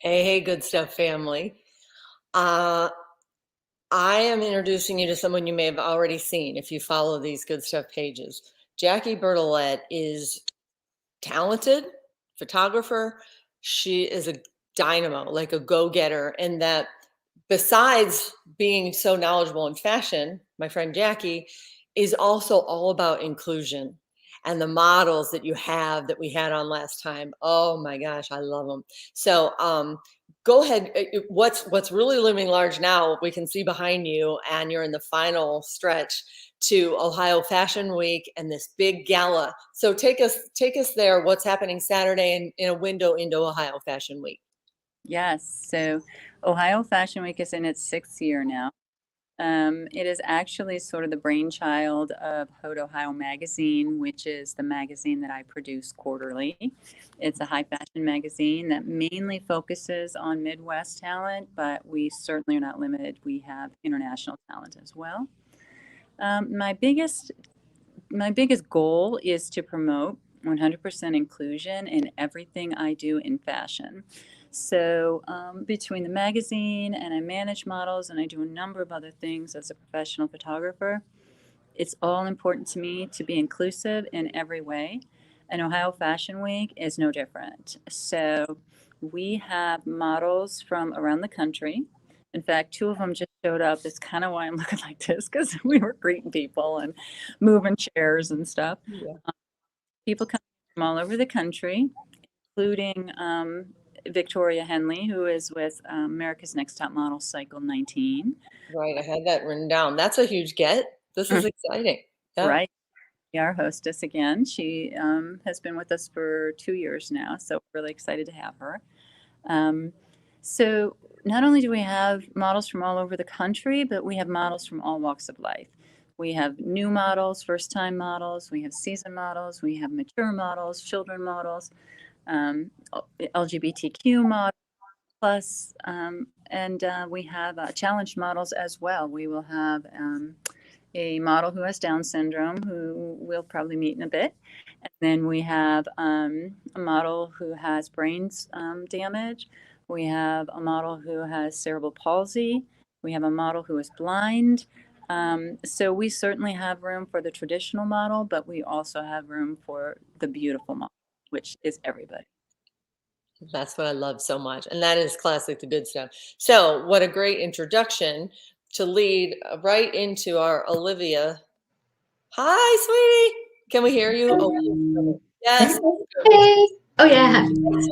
Hey, good stuff, family. Uh, I am introducing you to someone you may have already seen if you follow these good stuff pages. Jackie Bertolette is talented photographer. She is a dynamo, like a go-getter, and that besides being so knowledgeable in fashion, my friend Jackie is also all about inclusion. And the models that you have that we had on last time, oh my gosh, I love them. So go ahead. What's really looming large now, we can see behind you, and you're in the final stretch to Ohio Fashion Week and this big gala. So take us there. What's happening Saturday in a window into Ohio Fashion Week? Yes, so Ohio Fashion Week is in its sixth year now. It is actually sort of the brainchild of Haute Ohio Magazine, which is the magazine that I produce quarterly. It's a high fashion magazine that mainly focuses on Midwest talent, but we certainly are not limited. We have international talent as well. My biggest goal is to promote 100% inclusion in everything I do in fashion. So between the magazine and I manage models and I do a number of other things as a professional photographer, it's all important to me to be inclusive in every way. And Ohio Fashion Week is no different. So we have models from around the country. In fact, two of them just showed up. That's kind of why I'm looking like this, because we were greeting people and moving chairs and stuff. Yeah. People come from all over the country, including Victoria Henley, who is with America's Next Top Model Cycle 19. Right, I had that written down. That's a huge get. This is exciting. Yeah. Right. Our hostess again. She has been with us for 2 years now, so we're really excited to have her. So not only do we have models from all over the country, but we have models from all walks of life. We have new models, first-time models, we have seasoned models, we have mature models, children models, LGBTQ models, plus, and we have challenged models as well. We will have a model who has Down syndrome, who we'll probably meet in a bit. And then we have a model who has brain damage. We have a model who has cerebral palsy. We have a model who is blind. So we certainly have room for the traditional model, but we also have room for the beautiful model, which is everybody. That's what I love so much. And that is classic, the good stuff. So what a great introduction to lead right into our Olivia. Hi, sweetie. Can we hear you? Oh, yes. Hey. Oh, yeah. You're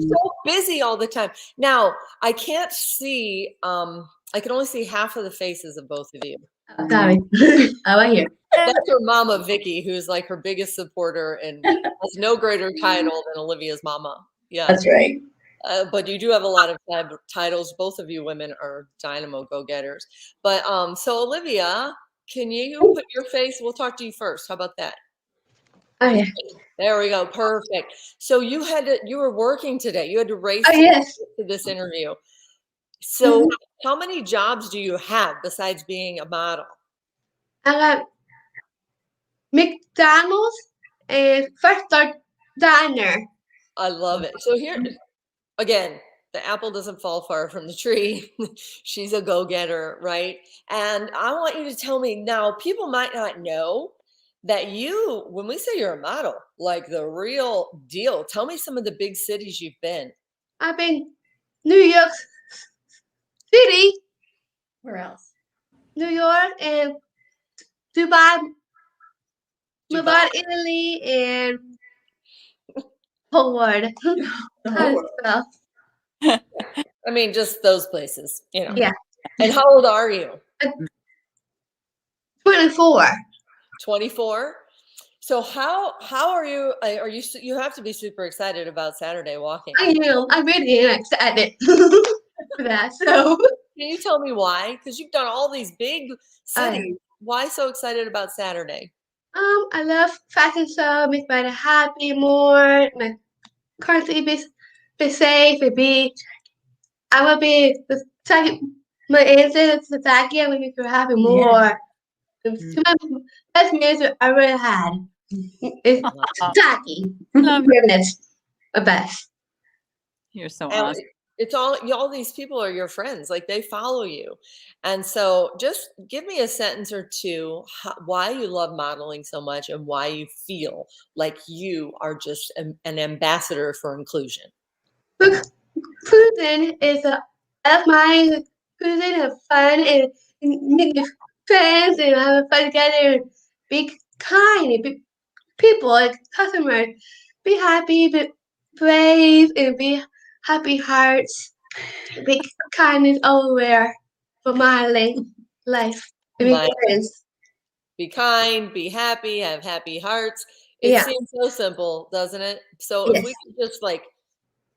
so busy all the time. Now, I can't see, I can only see half of the faces of both of you. Sorry. How are you? That's her mama, Vicky, who's like her biggest supporter and has no greater title than Olivia's mama. Yeah. That's right. But you do have a lot of titles. Both of you women are dynamo go-getters. But so Olivia, can you put your face? We'll talk to you first. How about that? Oh, yeah. There we go. Perfect. So you were working today. You had to race Oh, yes. to this interview. So how many jobs do you have besides being a model? I got McDonald's and First Star Diner. I love it. So here, again, the apple doesn't fall far from the tree. She's a go-getter, right? And I want you to tell me now, people might not know that you, when we say you're a model, like the real deal, tell me some of the big cities you've been. I've been New York City. Where else? New York and Dubai, Italy, and Poland. I mean, just those places, you know. Yeah. And how old are you? 24. 24. So how are you? You have to be super excited about Saturday walking. I am. I really am excited for that. So can you tell me why? Because you've done all these big cities. Why so excited about Saturday? I love fashion show. Makes me happy more. My currently be safe. I will be my answer to Jackie. I will make her happy more. Yeah. The best music I ever had. It's Jackie. That's the best. You're so awesome. It's all these people are your friends, like they follow you. And so just give me a sentence or two why you love modeling so much and why you feel like you are just an ambassador for inclusion. Cruising is a of my cruising and fun and meet with friends and having fun together and be kind and be people like customers. Be happy, be brave, and be happy hearts. Be kindness everywhere for my life. And be My friends. Be kind, be happy, have happy hearts. It Yeah. seems so simple, doesn't it? So if Yes. we could just like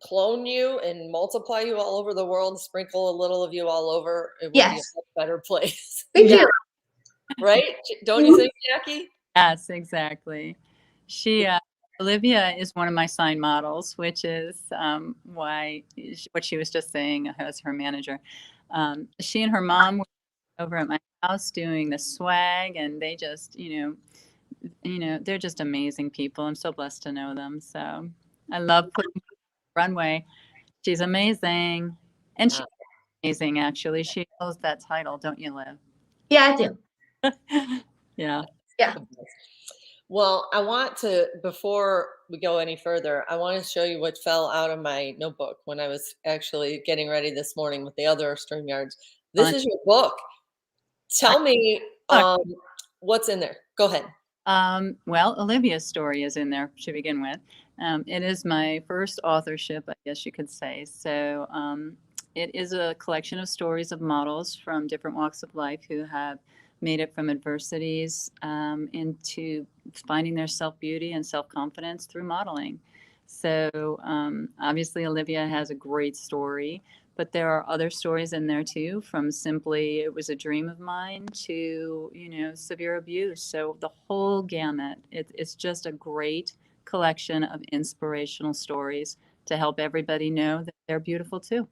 clone you and multiply you all over the world, sprinkle a little of you all over, it would be a Yes. much better place. Thank you. Right? Don't you think, Jackie? Yes, exactly. She, Olivia is one of my signed models, which is why what she was just saying as her manager. She and her mom were over at my house doing the swag, and they just, they're just amazing people. I'm so blessed to know them. So I love putting runway. She's amazing, and she's amazing. Actually, she holds that title, don't you, Liv? Yeah, I do. Yeah. Yeah. Well, I want to, before we go any further, I want to show you what fell out of my notebook when I was actually getting ready this morning with the other StreamYards. This Fun. is your book. Tell me what's in there. Go ahead. Well, Olivia's story is in there to begin with. It is my first authorship, I guess you could say. So it is a collection of stories of models from different walks of life who have made it from adversities into finding their self-beauty and self-confidence through modeling. So obviously Olivia has a great story, but there are other stories in there too, from simply it was a dream of mine to severe abuse. So the whole gamut. It's just a great collection of inspirational stories to help everybody know that they're beautiful too.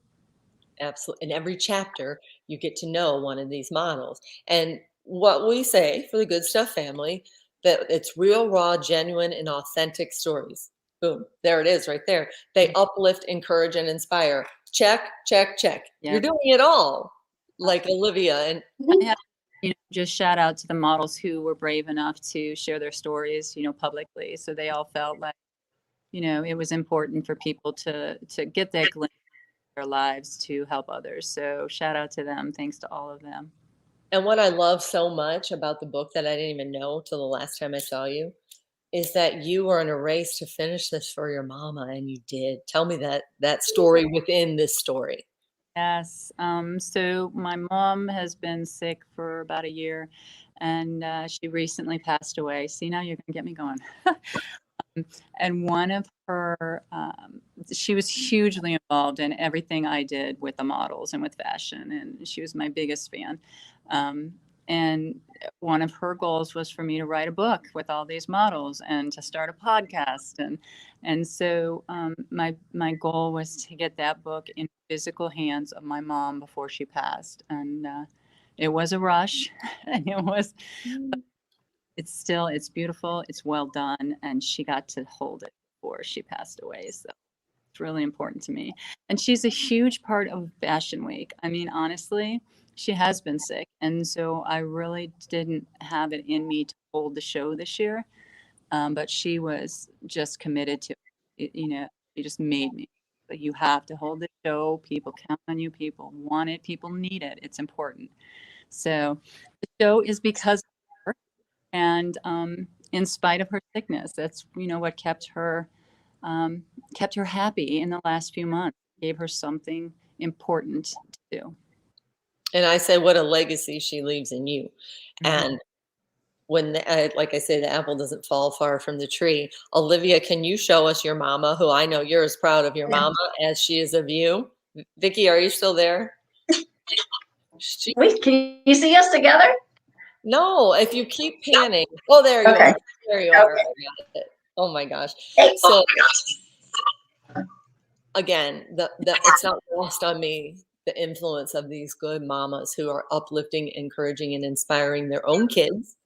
Absolutely. In every chapter, you get to know one of these models. And what we say for the Good Stuff family, that it's real, raw, genuine, and authentic stories. Boom. There it is right there. They uplift, encourage, and inspire. Check, check, check. Yeah. You're doing it all, like Olivia. And I have, just shout out to the models who were brave enough to share their stories, publicly. So they all felt like, it was important for people to get that glimpse of their lives to help others. So shout out to them. Thanks to all of them. And what I love so much about the book that I didn't even know till the last time I saw you is that you were in a race to finish this for your mama, and you did. Tell me that story within this story. Yes. So my mom has been sick for about a year, and she recently passed away. See, now you're going to get me going. And one of her, she was hugely involved in everything I did with the models and with fashion, and she was my biggest fan. And one of her goals was for me to write a book with all these models and to start a podcast. And so my goal was to get that book in physical hands of my mom before she passed. And it was a rush, and it's beautiful, it's well done, and she got to hold it before she passed away. So it's really important to me. And she's a huge part of Fashion Week. I mean, honestly, she has been sick. And so I really didn't have it in me to hold the show this year. But she was just committed to it. She just made me. But you have to hold the show. People count on you. People want it. People need it. It's important. So the show is because of her. And in spite of her sickness, that's what kept her happy in the last few months. Gave her something important to do. And I say, what a legacy she leaves in you. And when, like I say, the apple doesn't fall far from the tree. Olivia, can you show us your mama, who I know you're as proud of your mama as she is of you? Vicki, are you still there? Wait, can you see us together? No, if you keep panning. Oh, there you are. There you are. I got it. Oh my gosh. So again, it's not lost on me the influence of these good mamas who are uplifting, encouraging, and inspiring their own kids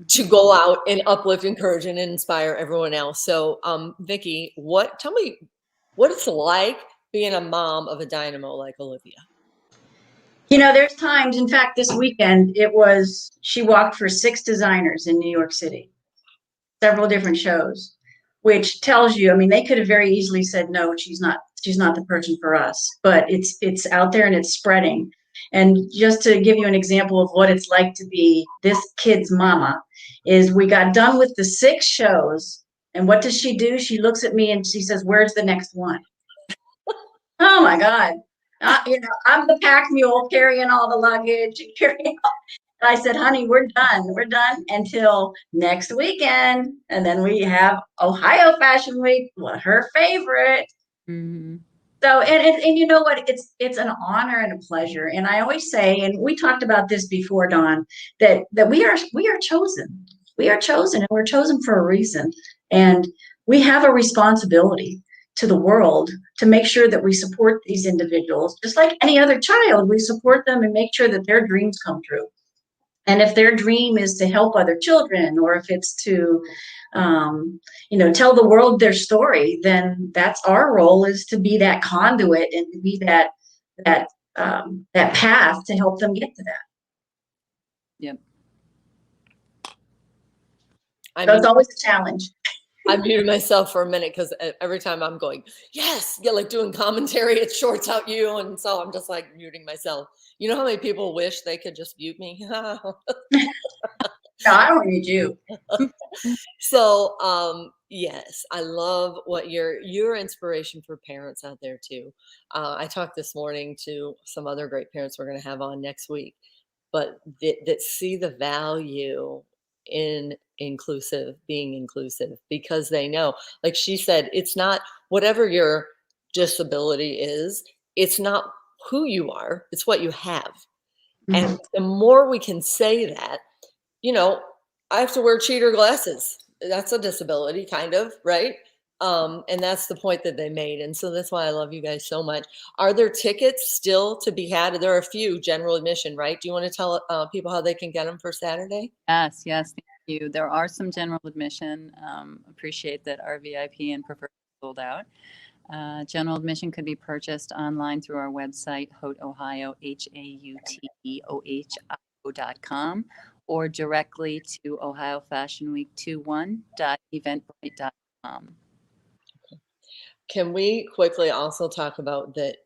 to go out and uplift, encourage, and inspire everyone else. So, Vicki, tell me what it's like being a mom of a dynamo like Olivia? You know, there's times, in fact, this weekend, she walked for 6 designers in New York City, several different shows, which tells you, I mean, they could have very easily said, no, she's not the person for us, but it's out there and it's spreading. And just to give you an example of what it's like to be this kid's mama, is we got done with the 6 shows, and what does she do? She looks at me and she says, where's the next one? Oh my God. You know, I'm the pack mule carrying all the luggage, carrying all. And I said, honey, we're done. We're done until next weekend. And then we have Ohio Fashion Week, her favorite. Mm-hmm. So, and you know what? It's an honor and a pleasure. And I always say, and we talked about this before, Dawn, that we are chosen. We are chosen, and we're chosen for a reason. And we have a responsibility to the world to make sure that we support these individuals, just like any other child. We support them and make sure that their dreams come true. And if their dream is to help other children, or if it's to, you know, tell the world their story, then that's our role, is to be that conduit and to be that path to help them get to that. Yep. So it's always a challenge. I muted myself for a minute because every time I'm going, yes, yeah, like doing commentary, it shorts out you. And so I'm just like muting myself. You know how many people wish they could just mute me? No, I don't need you. So, yes, I love what your inspiration for parents out there too. I talked this morning to some other great parents we're going to have on next week, but that see the value in being inclusive, because they know, like she said, it's not whatever your disability is, it's not who you are, it's what you have. Mm-hmm. And the more we can say that, you know, I have to wear cheater glasses. That's a disability, kind of, right? And that's the point that they made. And so that's why I love you guys so much. Are there tickets still to be had? There are a few, general admission, right? Do you want to tell people how they can get them for Saturday? Yes, thank you. There are some general admission. Appreciate that our VIP and preferred sold out. General admission could be purchased online through our website, Haute Ohio, HAUTEOHIO.com, or directly to Ohio Fashion Week 21.eventbrite.com. Can we quickly also talk about that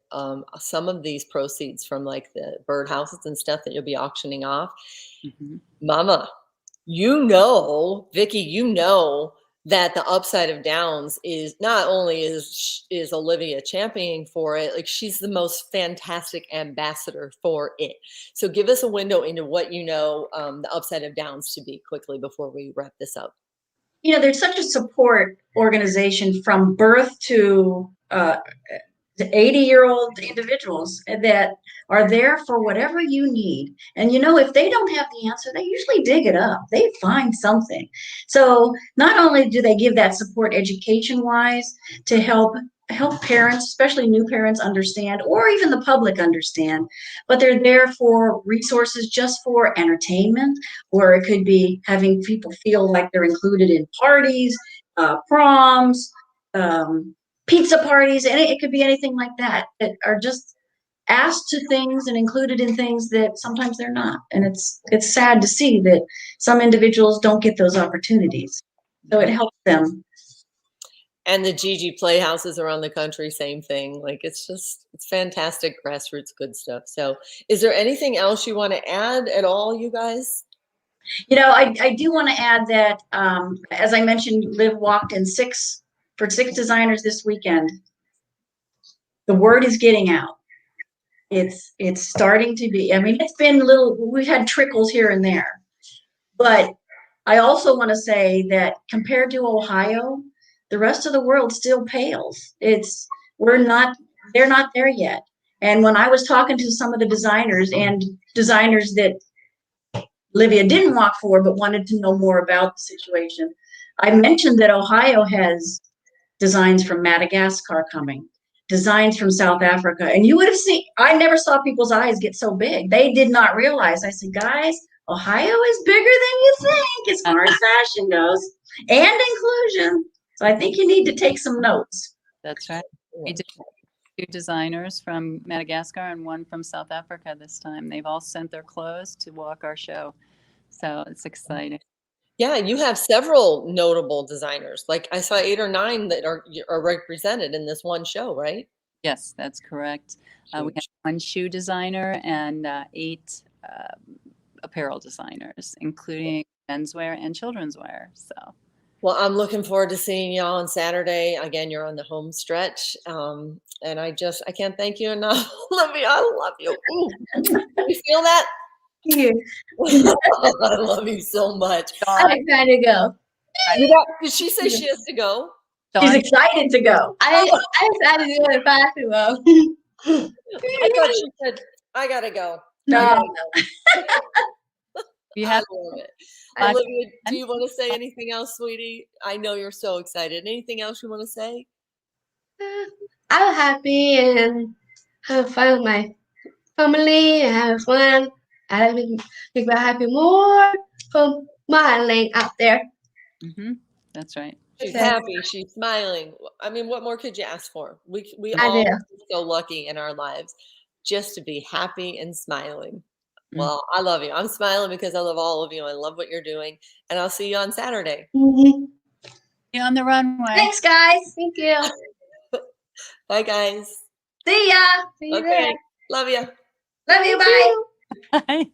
some of these proceeds from like the birdhouses and stuff that you'll be auctioning off? Mm-hmm. Mama, you know, Vicki, you know that the Upside of Downs is not only is Olivia championing for it, like she's the most fantastic ambassador for it. So give us a window into what you know the Upside of Downs to be quickly before we wrap this up. You know, there's such a support organization from birth to 80-year-old individuals that are there for whatever you need. And, you know, if they don't have the answer, they usually dig it up. They find something. So not only do they give that support education-wise to help parents, especially new parents, understand, or even the public understand, but they're there for resources just for entertainment, or it could be having people feel like they're included in parties, proms, pizza parties, and it could be anything like that are just asked to things and included in things that sometimes they're not. And it's sad to see that some individuals don't get those opportunities. So it helps them. And the Gigi Playhouses around the country, same thing. Like it's fantastic grassroots good stuff. So is there anything else you want to add at all, you guys? You know, I do want to add that, as I mentioned, Liv walked in 6 designers this weekend. The word is getting out. It's starting to be, I mean, it's been we've had trickles here and there. But I also want to say that compared to Ohio, the rest of the world still pales. They're not there yet. And when I was talking to some of the designers that Livia didn't walk for, but wanted to know more about the situation, I mentioned that Ohio has designs from Madagascar coming, designs from South Africa. And you would have seen, I never saw people's eyes get so big. They did not realize. I said, guys, Ohio is bigger than you think as far as fashion goes and inclusion. So I think you need to take some notes. That's right. We 2 designers from Madagascar and 1 from South Africa this time. They've all sent their clothes to walk our show. So it's exciting. Yeah, you have several notable designers. Like I saw 8 or 9 that are represented in this one show, right? Yes, that's correct. We have Huge. 1 shoe designer and 8 apparel designers, including menswear and children's wear. So, Well, I'm looking forward to seeing y'all on Saturday. Again, you're on the home stretch. And I can't thank you enough. Olivia, I love you. Ooh. You feel that? Yeah. I love you so much. I'm excited to go. Did she say she has to go? She's excited to go. I'm excited to go to basketball. I thought she said, I gotta go. No. you I have love it. Bye. Olivia, do you want to say anything else, sweetie? I know you're so excited. Anything else you want to say? I'm happy and have fun with my family and have fun. I like to make my happy more from modeling out there. That's right. She's Okay. happy. She's smiling. I mean, what more could you ask for? We I all do. are so lucky in our lives just to be happy and smiling. Mm. Well, I love you. I'm smiling because I love all of you. I love what you're doing. And I'll see you on Saturday. Mhm. Be on the runway. Thanks, guys. Thank you. Bye, guys. See ya. See you Okay. there. Love you. Love you. Thank Bye. you. Bye.